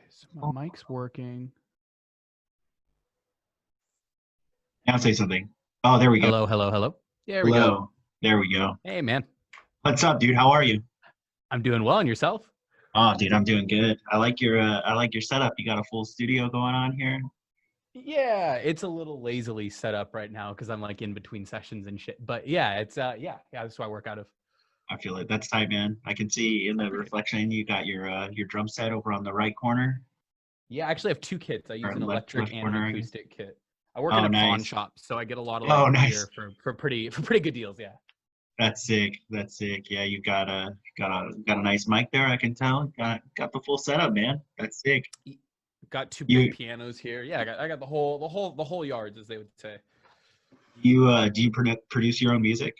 Is my mic's working? Now say something. Oh, there we go. Hello, hello, hello. There we go. Hello. There we go. Hey, man. What's up, dude? How are you? I'm doing well. And yourself? Oh, dude, I'm doing good. I like your setup. You got a full studio going on here. Yeah, it's a little lazily set up right now because I'm like in between sessions and shit. But yeah, it's yeah, that's what I work out of. I feel it. That's tight, man. I can see in I the appreciate it. reflection you got your drum set over on the right corner Yeah, I actually have two kits. I or use an left electric and an corner, I guess. acoustic kit. I work in Oh, a pawn nice. shop, so I get a lot of Oh, like nice. gear for pretty good deals. Yeah. That's sick. That's sick. Yeah, you got a nice mic there. I can tell. Got the full setup, man. That's sick. Got two big You pianos here. Yeah, I got the whole yards, as they would say. do you produce your own music?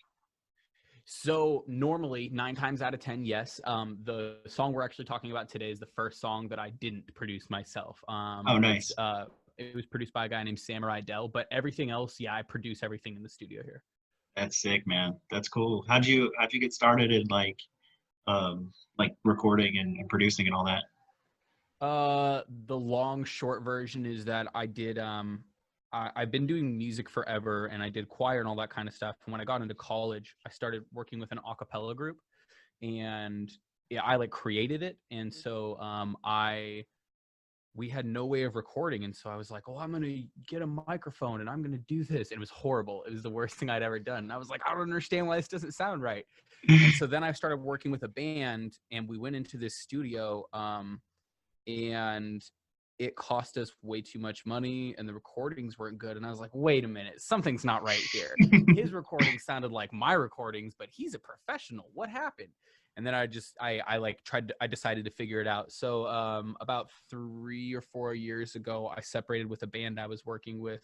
So normally, 9 times out of 10, yes. The song we're actually talking about today is the first song that I didn't produce myself. Oh, nice. It was produced by a guy named Samurai Dell, but everything else, yeah, I produce everything in the studio here. That's sick, man. That's cool. How'd you get started in like recording and producing and all that? The long short version is that I've been doing music forever, and I did choir and all that kind of stuff. And when I got into college, I started working with an a cappella group, and yeah, I like created it. And so I we had no way of recording, and so I was like, oh, I'm gonna get a microphone and I'm gonna do this. And it was horrible. It was the worst thing I'd ever done, and I was like, I don't understand why this doesn't sound right. And so then I started working with a band, and we went into this studio, and it cost us way too much money, and the recordings weren't good. And I was like, wait a minute, something's not right here. His recordings sounded like my recordings, but he's a professional. What happened? And then I decided to figure it out. So about 3 or 4 years ago, I separated with a band I was working with,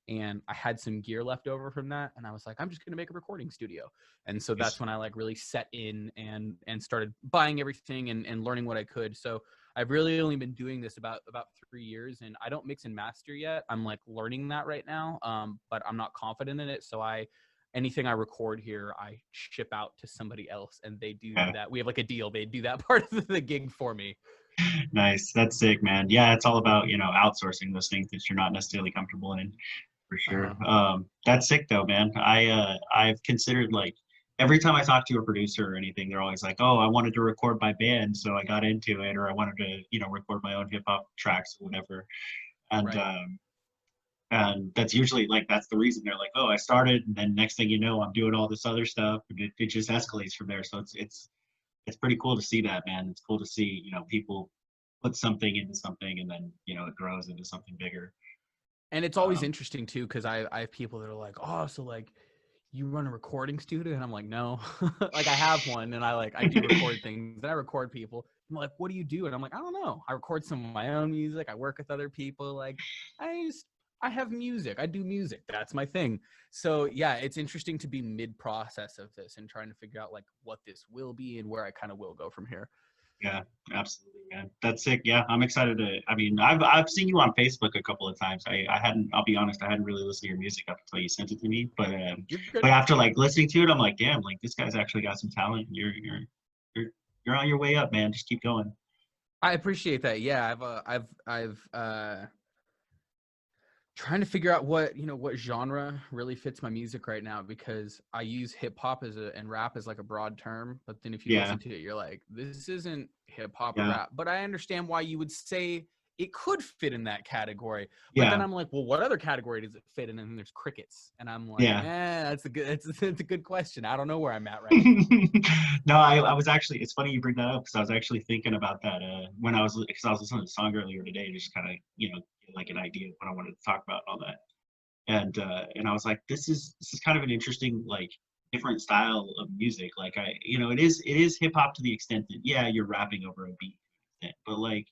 and I had some gear left over from that, and I was like, I'm just gonna make a recording studio. And so that's Nice. when I like really set in and started buying everything and learning what I could. So I've really only been doing this about 3 years, and I don't mix and master yet. I'm like learning that right now, but I'm not confident in it. So anything I record here, I ship out to somebody else, and they do Yeah, that. We have like a deal. They do that part of the gig for me. nice. That's sick, man. Yeah, it's all about, outsourcing those things that you're not necessarily comfortable in, for sure. Uh-huh. That's sick though, man. I've considered like every time I talk to a producer or anything, they're always like, "Oh, I wanted to record my band, so I got into it," or "I wanted to, record my own hip hop tracks or whatever." And Right. that's usually like that's the reason they're like, "Oh, I started, and then next thing you know, I'm doing all this other stuff, and it just escalates from there." So it's pretty cool to see that, man. It's cool to see, people put something into something, and then it grows into something bigger. And it's always Um, interesting too, because I have people that are like, oh, so like you run a recording studio? And I'm like, no. Like I have one, and I do record things, and I record people. I'm like, what do you do? And I'm like, I don't know. I record some of my own music. I work with other people. Like I just I have music. I do music. That's my thing. So yeah, it's interesting to be mid process of this and trying to figure out like what this will be and where I kind of will go from here. yeah, absolutely, man. That's sick. Yeah, I'm excited to. I mean, I've seen you on Facebook a couple of times. I hadn't. I'll be honest. I hadn't really listened to your music up until you sent it to me. You're But good. after like listening to it, I'm like, damn, like this guy's actually got some talent. You're you're on your way up, man. Just keep going. I appreciate that. Yeah, I've trying to figure out what genre really fits my music right now, because I use hip hop and rap as like a broad term, but then if you Yeah, listen to it, you're like, this isn't hip hop or yeah, rap. But I understand why you would say it could fit in that category. But then yeah, I'm like, well, what other category does it fit in? And then there's crickets, and I'm like, yeah. that's a good question. I don't know where I'm at right now. No, I was actually, it's funny you bring that up because I was actually thinking about that when because I was listening to the song earlier today to just kind of, get like an idea of what I wanted to talk about and all that. And I was like, this is kind of an interesting, like, different style of music. Like it is hip hop to the extent that, yeah, you're rapping over a beat, but like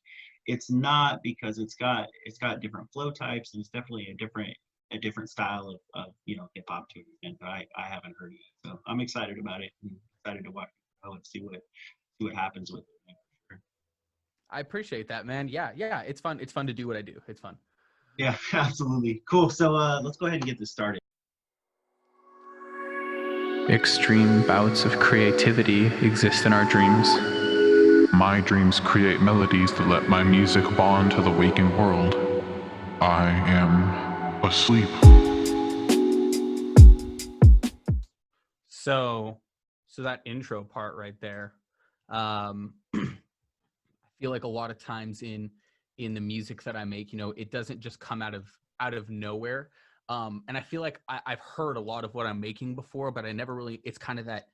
it's not because it's got different flow types, and it's definitely a different style of hip hop to and I haven't heard it yet. So I'm excited about it. I'm excited to watch it and see what happens with it. For sure. I appreciate that, man. Yeah, it's fun. It's fun to do what I do. It's fun. Yeah, absolutely. Cool. So let's go ahead and get this started. Extreme bouts of creativity exist in our dreams. My dreams create melodies that let my music bond to the waking world. I am asleep. So that intro part right there, I feel like a lot of times in the music that I make, it doesn't just come out of nowhere. And I feel like I've heard a lot of what I'm making before, but I never really. It's kind of that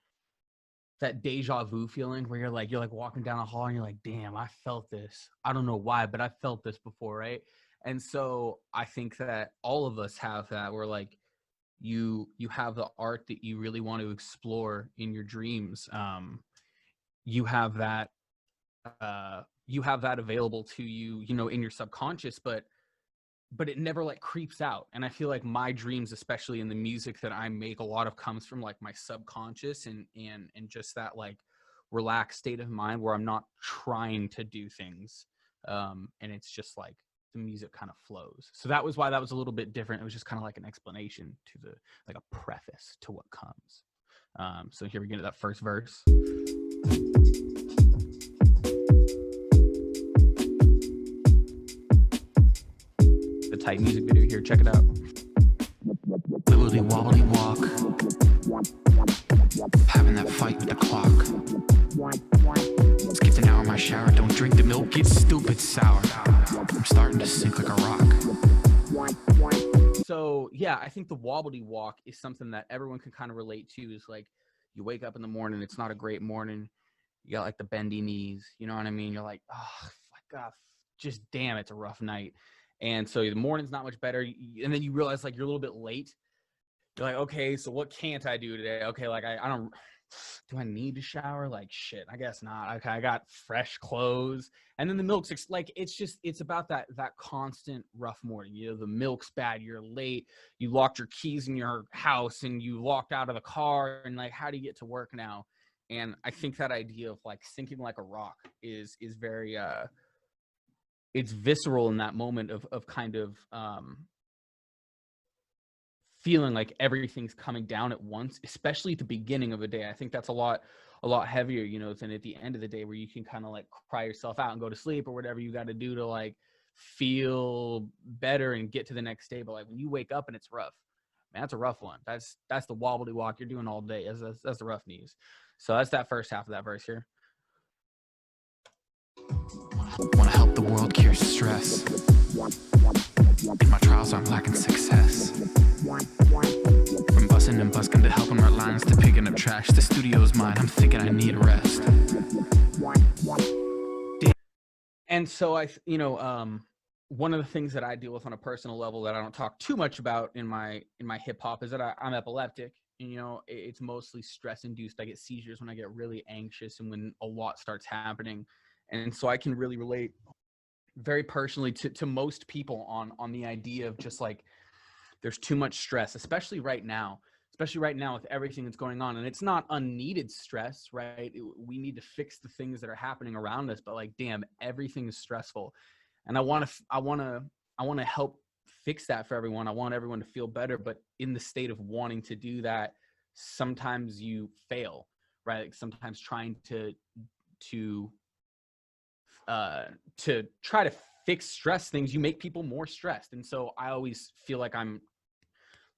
deja vu feeling where you're like walking down a hall and you're like, damn, I felt this. I don't know why, but I felt this before, right? And so I think that all of us have that. Where like you have the art that you really want to explore in your dreams. You have that available to you, in your subconscious, but it never like creeps out. And I feel like my dreams, especially in the music that I make, a lot of comes from like my subconscious and just that like relaxed state of mind where I'm not trying to do things. And it's just like the music kind of flows. So that was why that was a little bit different. It was just kind of like an explanation to like a preface to what comes. So here we get to that first verse. The tight music video here, check it out. Wobbolty wobbly walk, having that fight with the clock. Skipped an hour in my shower, don't drink the milk, it's stupid sour. I'm starting to sink like a rock. So yeah, I think the wobblety walk is something that everyone can kind of relate to. Is like you wake up in the morning, it's not a great morning. You got like the bendy knees, you know what I mean? You're like, just damn, it's a rough night. And so the morning's not much better. And then you realize like you're a little bit late. You're like, okay, so what can't I do today? Okay, like I don't, do I need to shower? Like shit, I guess not. Okay, I got fresh clothes. And then the milk's like, it's about that constant rough morning. The milk's bad, you're late, you locked your keys in your house and you walked out of the car and like, how do you get to work now? And I think that idea of like sinking like a rock is very, it's visceral in that moment of kind of feeling like everything's coming down at once, especially at the beginning of a day. I think that's a lot heavier, than at the end of the day where you can kind of like cry yourself out and go to sleep or whatever you got to do to like feel better and get to the next day. But like when you wake up and it's rough, man, that's a rough one. That's the wobbly walk you're doing all day. That's the rough knees. So that's that first half of that verse here. Wanna help the world cure stress. In my trials I'm lacking success. From bussing and busking to helping write lines to picking up trash, the studio's mine, I'm thinking I need rest. And so one of the things that I deal with on a personal level that I don't talk too much about in my hip hop is that I'm epileptic. And, it's mostly stress induced. I get seizures when I get really anxious and when a lot starts happening. And so I can really relate very personally to most people on the idea of just like there's too much stress, especially right now with everything that's going on. And it's not unneeded stress, right? We need to fix the things that are happening around us, but like, damn, everything is stressful. And I want to help fix that for everyone. I want everyone to feel better, but in the state of wanting to do that, sometimes you fail, right? Like sometimes trying to try to fix stress things, you make people more stressed. And so I always feel like I'm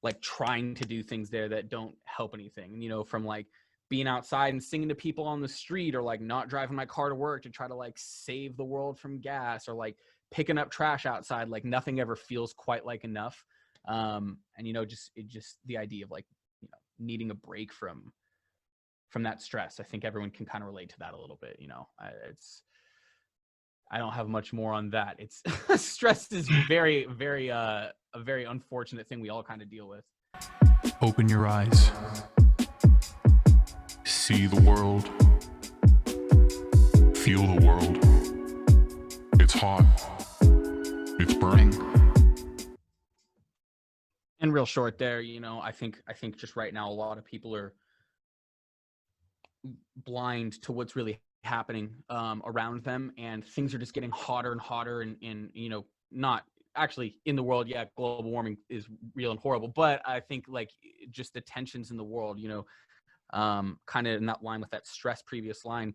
like trying to do things there that don't help anything, from like being outside and singing to people on the street, or like not driving my car to work to try to like save the world from gas, or like picking up trash outside. Like nothing ever feels quite like enough. And just the idea of like, needing a break from that stress. I think everyone can kind of relate to that a little bit. I don't have much more on that. It's stress is very, very, a very unfortunate thing we all kind of deal with. Open your eyes. See the world. Feel the world. It's hot. It's burning. And real short there, I think just right now a lot of people are blind to what's really happening around them, and things are just getting hotter and hotter and not actually in the world. Yeah, global warming is real and horrible, but I think like just the tensions in the world, kind of in that line with that stress previous line,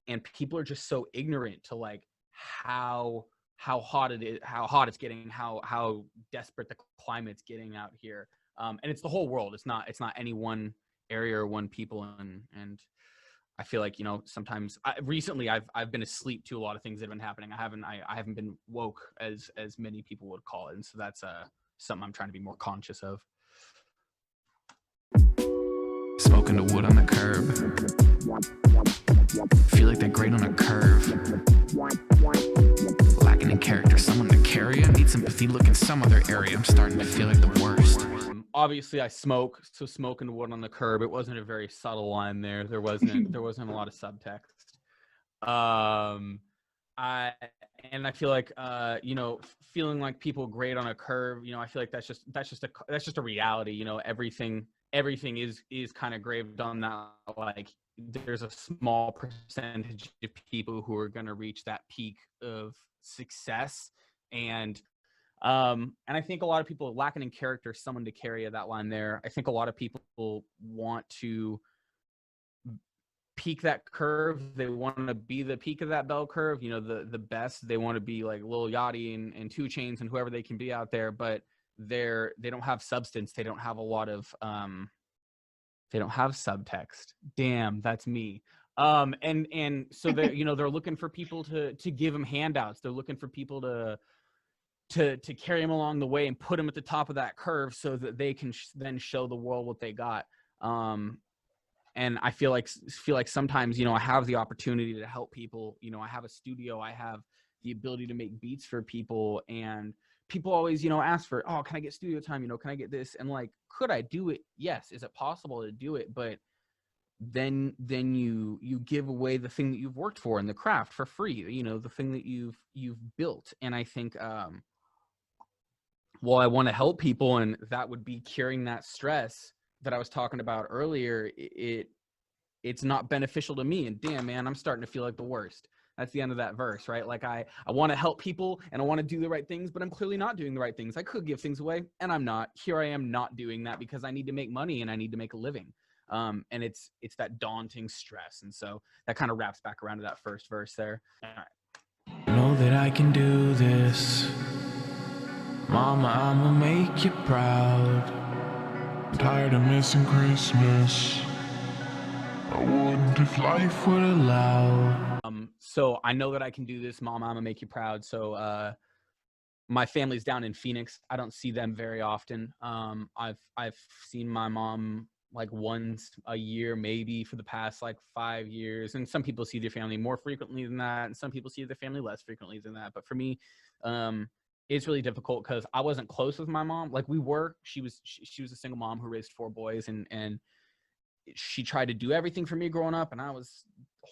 and people are just so ignorant to like how hot it is, how hot it's getting, how desperate the climate's getting out here. And it's the whole world. It's not any one area or one people. And I feel like, you know, sometimes recently I've been asleep to a lot of things that have been happening. I haven't been woke as many people would call it. And so that's something I'm trying to be more conscious of. Smoking the wood on the curb. Feel like they're great on a curve. Lacking in character, someone to carry. I need sympathy, look in some other area. I'm starting to feel like the worst. Obviously I smoke, so smoking the wood on the curb, it wasn't a very subtle line there. There wasn't a lot of subtext. I feel like you know, feeling like people grade on a curve, you know, I feel like that's just a reality. You know, everything is kind of graded on that. Like there's a small percentage of people who are going to reach that peak of success, and I think a lot of people lacking in character, someone to carry that line there. I think a lot of people want to peak that curve. They want to be the peak of that bell curve, you know, the best. They want to be like Lil Yachty and 2 Chainz and whoever they can be out there, but they don't have substance. They don't have a lot of they don't have subtext. Damn, that's me. And so they're, you know, they're looking for people to give them handouts. They're looking for people to carry them along the way and put them at the top of that curve so that they can then show the world what they got. And I feel like sometimes, you know, I have the opportunity to help people. You know, I have a studio, I have the ability to make beats for people, and people always, you know, ask for, oh, can I get studio time? You know, can I get this? And like, could I do it? Yes. Is it possible to do it? But then you give away the thing that you've worked for in the craft for free, you know, the thing that you've built. And I think, well, I want to help people, and that would be curing that stress that I was talking about earlier. It's not beneficial to me, and damn, man, I'm starting to feel like the worst. That's the end of that verse, right? Like I want to help people and I want to do the right things, but I'm clearly not doing the right things. I could give things away and I'm not. Here I am not doing that because I need to make money and I need to make a living. And it's that daunting stress. And so that kind of wraps back around to that first verse there. All right. Know that I can do this. Mama, I'ma make you proud. I'm tired of missing Christmas. I wouldn't if life would allow. So I know that I can do this, Mom. I'm gonna make you proud. So my family's down in Phoenix. I don't see them very often. I've seen my mom like once a year, maybe for the past like 5 years. And some people see their family more frequently than that, and some people see their family less frequently than that. But for me, it's really difficult because I wasn't close with my mom. Like we were. She was a single mom who raised 4 boys, and she tried to do everything for me growing up, and I was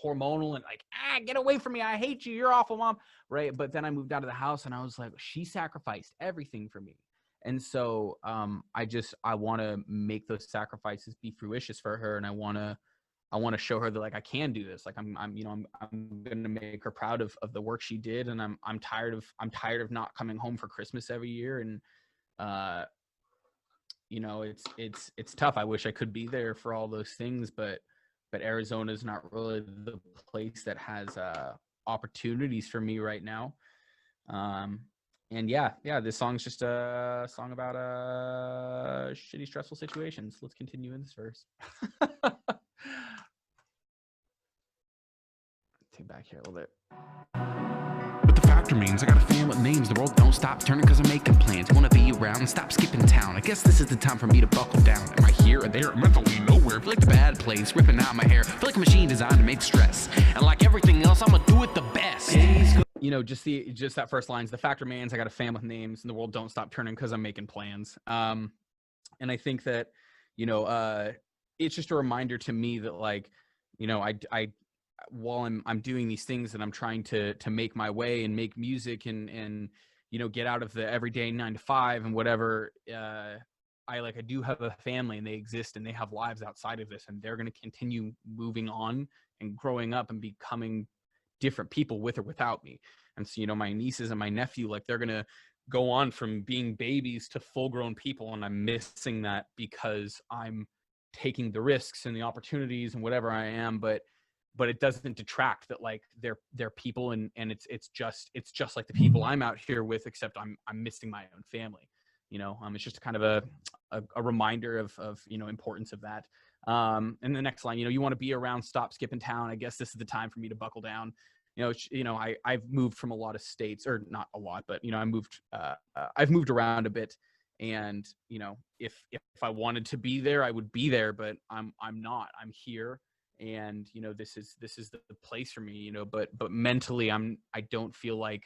hormonal and like, get away from me. I hate you. You're awful, Mom. Right. But then I moved out of the house and I was like, she sacrificed everything for me. And so I want to make those sacrifices be fruitious for her. And I want to show her that like I can do this. Like I'm going to make her proud of the work she did. And I'm tired of not coming home for Christmas every year. And you know, it's tough. I wish I could be there for all those things, but Arizona is not really the place that has opportunities for me right now. And yeah, this song's just a song about shitty, stressful situations. Let's continue in this verse. Take back here a little bit. What the factor means, I got a fan with names. The world don't stop turning cause I'm making plans. Wanna be around, stop skipping town. I guess this is the time for me to buckle down. Am I here or there? Mentally nowhere. Feel like the bad place, ripping out my hair. Feel like a machine designed to make stress. And like everything else, I'ma do it the best. You know, just that first line's the factor means I got a fan with names and the world don't stop turning cause I'm making plans. And I think that, you know, it's just a reminder to me that like, you know, I while I'm doing these things and I'm trying to make my way and make music and you know, get out of the everyday 9 to 5 and whatever, I do have a family and they exist and they have lives outside of this and they're going to continue moving on and growing up and becoming different people with or without me. And so, you know, my nieces and my nephew, like they're going to go on from being babies to full grown people. And I'm missing that because I'm taking the risks and the opportunities and whatever I am. But but it doesn't detract that like they're people, and it's just like the people I'm out here with, except I'm missing my own family. It's just kind of a reminder of importance of that. And the next line, you want to be around, stop, skip in town. I guess this is the time for me to buckle down. I've moved from a lot of states, or not a lot, but I've moved around a bit. And if I wanted to be there, I would be there, but I'm not. I'm here, and this is the place for me. But mentally, I don't feel like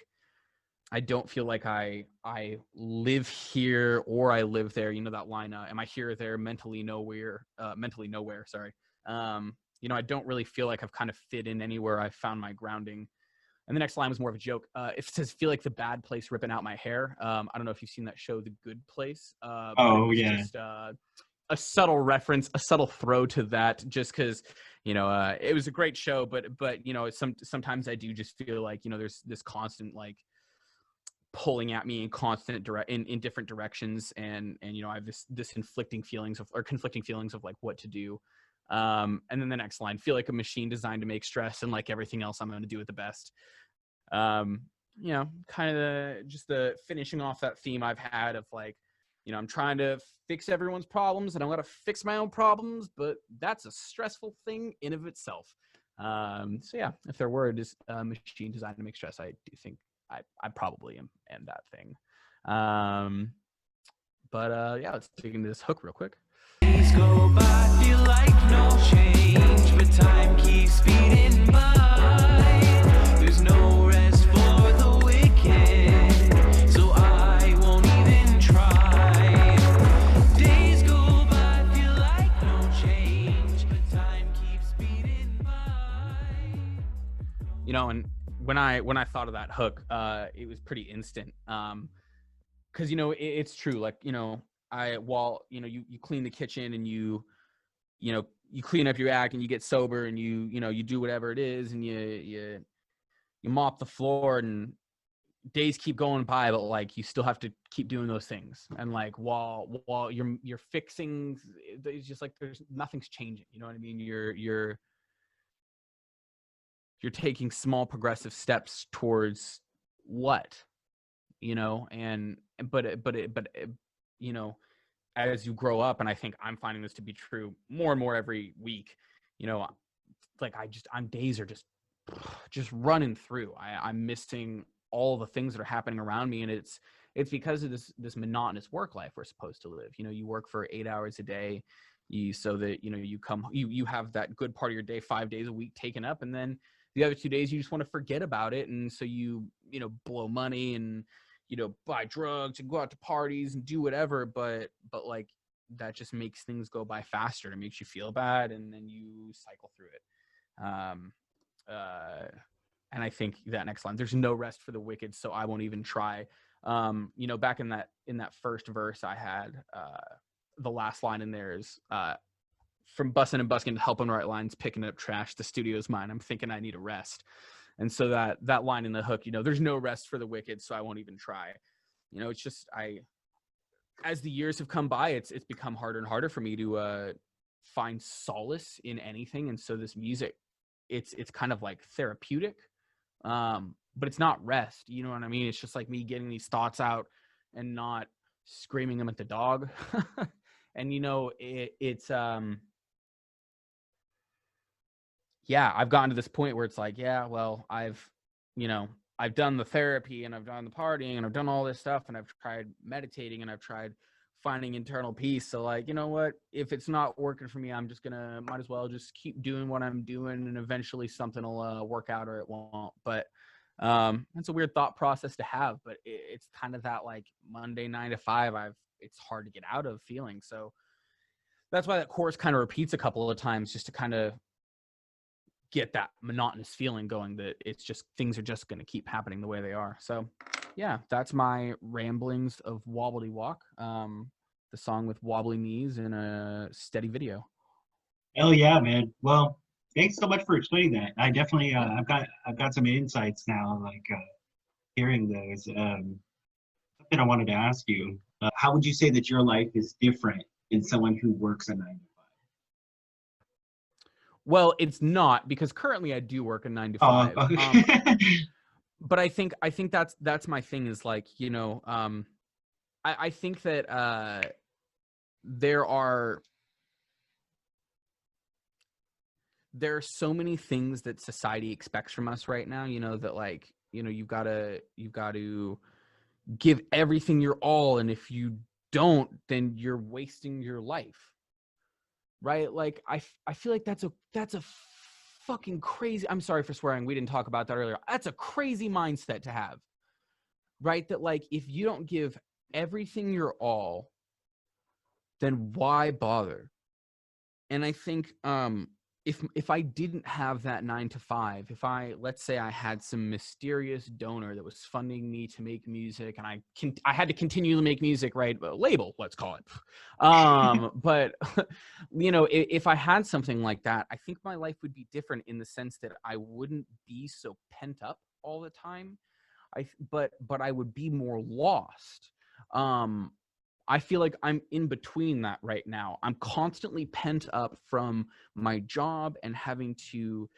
I live here or I live there. That line, am I here or there, mentally nowhere, sorry. I don't really feel like I've kind of fit in anywhere. I found my grounding. And the next line was more of a joke. It says, feel like the bad place ripping out my hair. I don't know if you've seen that show, The Good Place. Oh, yeah. Just a subtle reference, a subtle throw to that, just because, it was a great show. But sometimes I do just feel like, there's this constant, like, pulling at me in in different directions. And I have this conflicting feelings of like what to do. And then the next line, feel like a machine designed to make stress, and like everything else, I'm going to do it the best. Kind of just the finishing off that theme I've had of like, I'm trying to fix everyone's problems, and I'm going to fix my own problems, but that's a stressful thing in of itself. So yeah, if there were a machine designed to make stress, I do think I probably am that thing. But yeah, let's dig into this hook real quick. Days go by, feel like no change, but time keeps speeding by. There's no rest for the wicked, so I won't even try. Days go by, feel like no change, but time keeps speeding by. And when I thought of that hook, it was pretty instant. Because it's true, like, you clean the kitchen, and you clean up your act, and you get sober, and you do whatever it is, and you mop the floor, and days keep going by, but like you still have to keep doing those things. And like while you're fixing, it's just like nothing's changing. You know what I mean? You're taking small progressive steps towards what, as you grow up, and I think I'm finding this to be true more and more every week, like days are just running through. I'm missing all the things that are happening around me, and it's because of this monotonous work life we're supposed to live. You work for 8 hours a day, so that you have that good part of your day 5 days a week taken up, and then the other 2 days you just want to forget about it, and so you blow money and buy drugs and go out to parties and do whatever, but like that just makes things go by faster. It makes you feel bad, and then you cycle through it. And I think that next line, there's no rest for the wicked, so I won't even try. Back in that first verse, I had the last line in there is from bussin' and busking to helping write lines, picking up trash, the studio's mine, I'm thinking I need a rest. And so that line in the hook, there's no rest for the wicked, so I won't even try. It's just as the years have come by, it's become harder and harder for me to find solace in anything. And so this music, it's kind of like therapeutic, but it's not rest. You know what I mean? It's just like me getting these thoughts out and not screaming them at the dog. And yeah, I've gotten to this point where it's like, yeah, well, I've done the therapy, and I've done the partying, and I've done all this stuff, and I've tried meditating, and I've tried finding internal peace. So like, you know what, if it's not working for me, I'm just might as well just keep doing what I'm doing, and eventually something will work out, or it won't. But it's a weird thought process to have, but it's kind of that like Monday 9 to 5, it's hard to get out of feeling. So that's why that chorus kind of repeats a couple of times, just to kind of get that monotonous feeling going, that it's just things are just going to keep happening the way they are. So yeah, that's my ramblings of Wobbolty Walk, the song with wobbly knees and a steady video. Hell yeah, man. Well, thanks so much for explaining that. I definitely I've got some insights now, like hearing those. Something I wanted to ask you, how would you say that your life is different than someone who works a 9 to 5? Well, it's not, because currently I do work a 9 to Oh, 5. okay. But I think that's my thing, is like, I think that there are so many things that society expects from us right now, that like, you've got to give everything your all, and if you don't, then you're wasting your life, right? Like I feel like that's a fucking crazy, I'm sorry for swearing, we didn't talk about that earlier, that's a crazy mindset to have, right? That like, if you don't give everything your all, then why bother? And I think if I didn't have that 9 to 5, if let's say I had some mysterious donor that was funding me to make music, and I had to continually make music, right? A label, let's call it. But if I had something like that, I think my life would be different, in the sense that I wouldn't be so pent up all the time. But I would be more lost. I feel like I'm in between that right now. I'm constantly pent up from my job and having to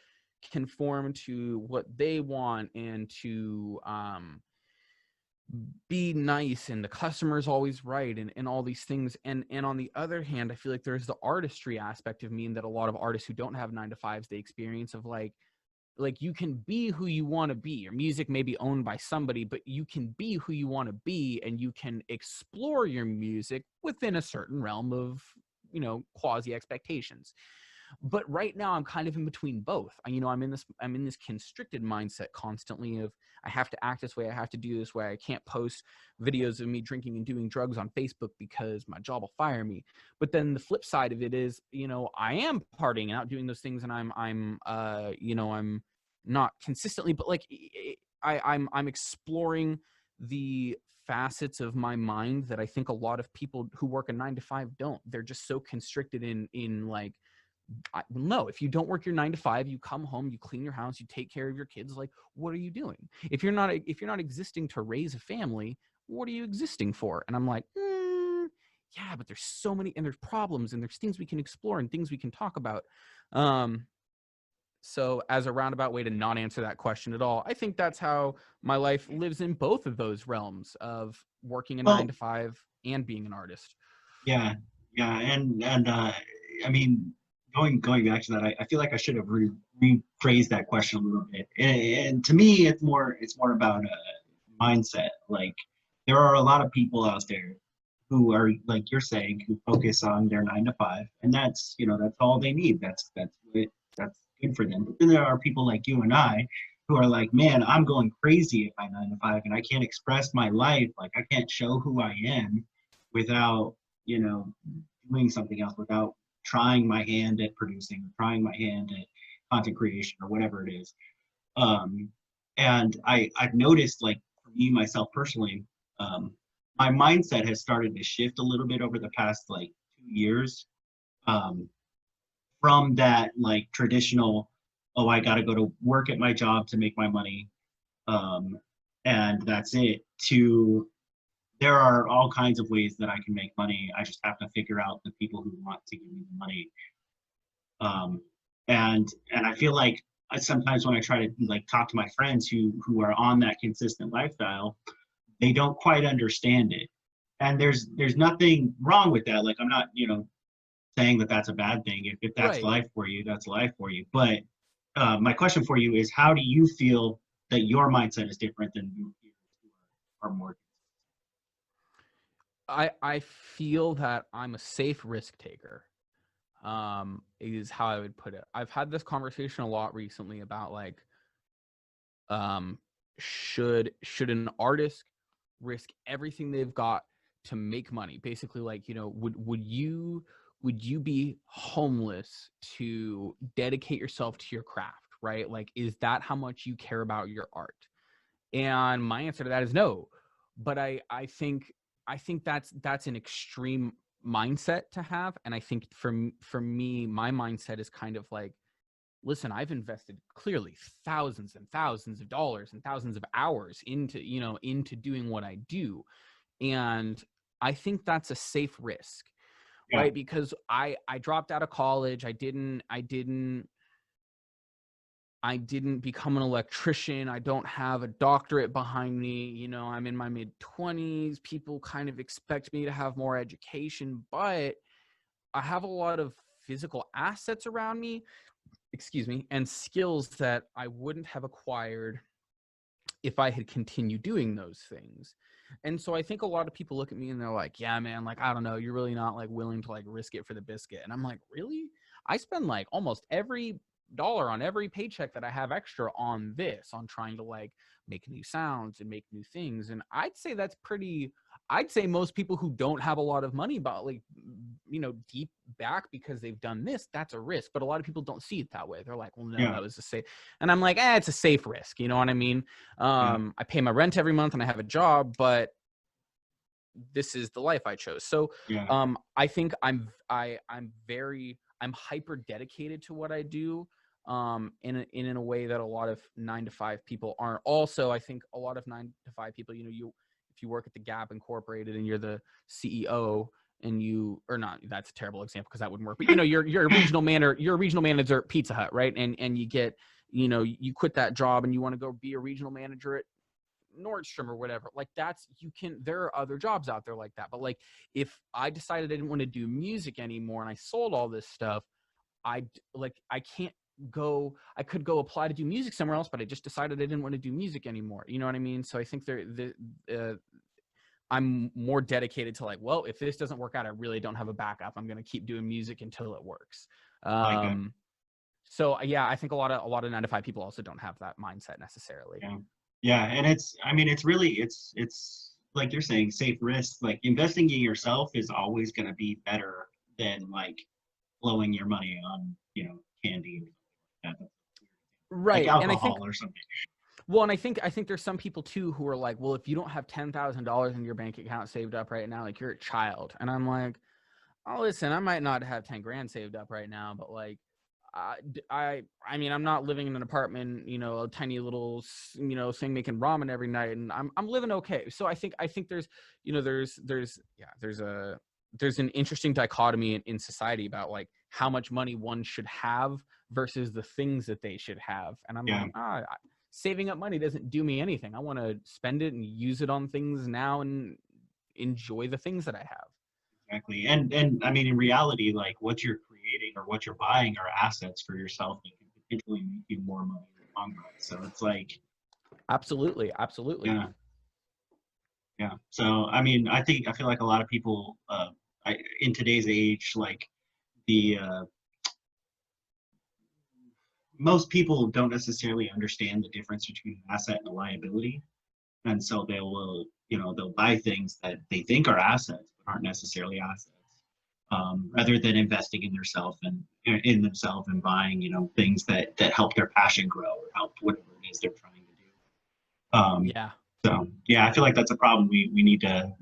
conform to what they want, and to be nice, and the customer's always right, and all these things. And on the other hand, I feel like there's the artistry aspect of me, and that a lot of artists who don't have 9 to 5s, they experience of like you can be who you want to be. Your music may be owned by somebody, but you can be who you want to be, and you can explore your music within a certain realm of, quasi expectations. But right now I'm kind of in between both. I'm in this constricted mindset constantly of, I have to act this way, I have to do this way, I can't post videos of me drinking and doing drugs on Facebook because my job will fire me. But then the flip side of it is, I am partying and out doing those things, and I'm not consistently, but like I'm exploring the facets of my mind that I think a lot of people who work a 9 to 5 don't. They're just so constricted in like, no, if you don't work your 9 to 5, you come home, you clean your house, you take care of your kids. Like, what are you doing? If you're not existing to raise a family, what are you existing for? And I'm like, yeah, but there's so many, and there's problems, and there's things we can explore, and things we can talk about. So as a roundabout way to not answer that question at all, I think that's how my life lives in both of those realms of working a 9 Well, to 5 and being an artist. yeah, yeah, and I mean, going back to that, I feel like I should have rephrased that question a little bit. And to me, it's more about mindset. Like, there are a lot of people out there who are, like you're saying, who focus on their 9 to 5, and that's all they need. That's good for them. But then there are people like you and I who are like, man, I'm going crazy at my 9 to 5, and I can't express my life. Like, I can't show who I am without, doing something else, without trying my hand at producing, trying my hand at content creation, or whatever it is. Um, and I've noticed, like, for me, myself personally, my mindset has started to shift a little bit over the past like 2 years, um, from that like traditional, oh, I got to go to work at my job to make my money, um, and that's it, to there are all kinds of ways that I can make money. I just have to figure out the people who want to give me the money. Um, and I feel like sometimes when I try to like talk to my friends who are on that consistent lifestyle, they don't quite understand it. And there's nothing wrong with that. Like, I'm not, saying that that's a bad thing. If that's Right. life for you, that's life for you. But my question for you is, how do you feel that your mindset is different than your peers who are more? I feel that I'm a safe risk taker. Is how I would put it. I've had this conversation a lot recently about like, should an artist risk everything they've got to make money? Basically, like, would you be homeless to dedicate yourself to your craft, right? Like, is that how much you care about your art? And my answer to that is no. But I think that's an extreme mindset to have. And I think for me, my mindset is kind of like, listen, I've invested clearly thousands and thousands of dollars and thousands of hours into doing what I do. And I think that's a safe risk, Yeah. right? Because I dropped out of college. I didn't I didn't become an electrician. I don't have a doctorate behind me. You know, I'm in my mid-20s. People kind of expect me to have more education, but I have a lot of physical assets around me, excuse me, and skills that I wouldn't have acquired if I had continued doing those things. And so I think a lot of people look at me and they're like, yeah, man, like, I don't know, you're really not like willing to like risk it for the biscuit. And I'm like, really? I spend like almost every dollar on every paycheck that I have extra on this, on trying to like make new sounds and make new things. And I'd say that's pretty, I'd say most people who don't have a lot of money, but like, you know, deep back because they've done this, that's a risk. But a lot of people don't see it that way. They're like, well, no, Yeah. that was a safe. And I'm like, it's a safe risk. You know what I mean? I pay my rent every month and I have a job, but this is the life I chose. So Yeah. I think I'm hyper dedicated to what I do, in a way that a lot of 9-to-5 people aren't. Also, I think a lot of 9-to-5 people, you know, if you work at the Gap Incorporated and you're the CEO and or not, that's a terrible example because that wouldn't work. But you know, you're a regional manager at Pizza Hut, right? And you get, you know, you quit that job and you want to go be a regional manager at Nordstrom or whatever. Like there are other jobs out there like that. But like, if I decided I didn't want to do music anymore and I sold all this stuff, I could go apply to do music somewhere else, but I just decided I didn't want to do music anymore. You know what I mean? So I think I'm more dedicated to like, well, if this doesn't work out, I really don't have a backup. I'm going to keep doing music until it works. So yeah, I think a lot of 9-to-5 people also don't have that mindset necessarily. Yeah. And it's like you're saying, safe risk. Like investing in yourself is always going to be better than like blowing your money on, you know, candy. Right. Like alcohol and I think, or something. well, and I think there's some people too who are like, well, if you don't have $10,000 in your bank account saved up right now, like you're a child. And I'm like, oh, listen, I might not have 10 grand saved up right now, but like, I mean, I'm not living in an apartment, you know, a tiny little, you know, thing making ramen every night, and I'm living okay. So I think there's, you know, there's an interesting dichotomy in society about like how much money one should have versus the things that they should have. And I'm like, saving up money doesn't do me anything. I want to spend it and use it on things now and enjoy the things that I have. Exactly. And I mean, in reality, like what you're creating or what you're buying are assets for yourself that can potentially make you more money in the long run. So it's like, absolutely. Yeah. So, I mean, I feel like a lot of people, in today's age, like most people don't necessarily understand the difference between an asset and a liability. And so they'll buy things that they think are assets, but aren't necessarily assets, rather than investing in themselves and buying, you know, things that help their passion grow or help whatever it is they're trying to do. So yeah, I feel like that's a problem we need to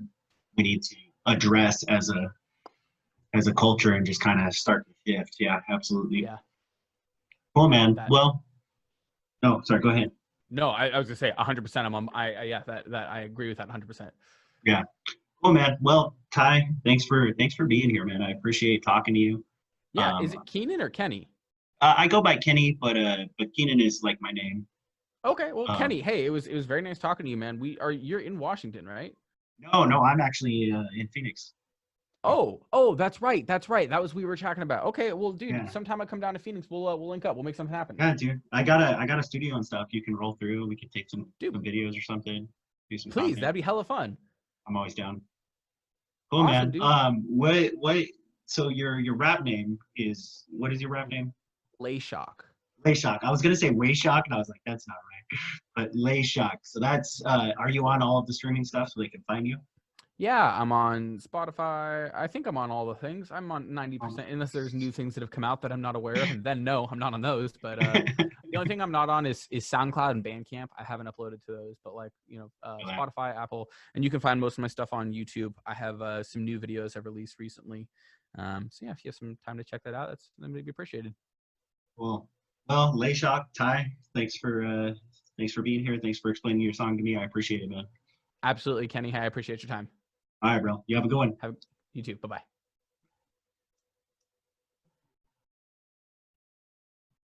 address as a culture and just kind of start to shift. Yeah, absolutely. Yeah. Cool, man. Well, no, sorry, go ahead. No, I was gonna say 100%. I agree with that 100%. Yeah. Cool, man. Well, Ty, thanks for being here, man. I appreciate talking to you. Yeah. Is it Keenan or Kenny? I go by Kenny, but Keenan is like my name. Okay. Well, Kenny, hey, it was very nice talking to you, man. You're in Washington, right? No, I'm actually in Phoenix. Oh, that's right. That was we were talking about. Okay, well, dude, sometime I come down to Phoenix, we'll link up. We'll make something happen. Yeah, dude. I got a studio and stuff. You can roll through. We could take some videos or something. Do some Please, content. that'd be hella fun. I'm always down. Cool, awesome, man. Dude. What? So your rap name is, what is your rap name? Leyshock. Leyshock. I was gonna say Wayshock, and I was like, that's not right. But Leyshock. So that's. Are you on all of the streaming stuff so they can find you? Yeah, I'm on Spotify. I think I'm on all the things. I'm on 90%, unless there's new things that have come out that I'm not aware of. And then no, I'm not on those. But the only thing I'm not on is SoundCloud and Bandcamp. I haven't uploaded to those. But like, you know, Spotify, Apple, and you can find most of my stuff on YouTube. I have some new videos I've released recently. So yeah, if you have some time to check that out, that would be appreciated. Cool. Well, Leyshock, Ty, thanks for being here. Thanks for explaining your song to me. I appreciate it, man. Absolutely, Kenny. Hey, I appreciate your time. All right, bro. You have a good one. You too. Bye-bye.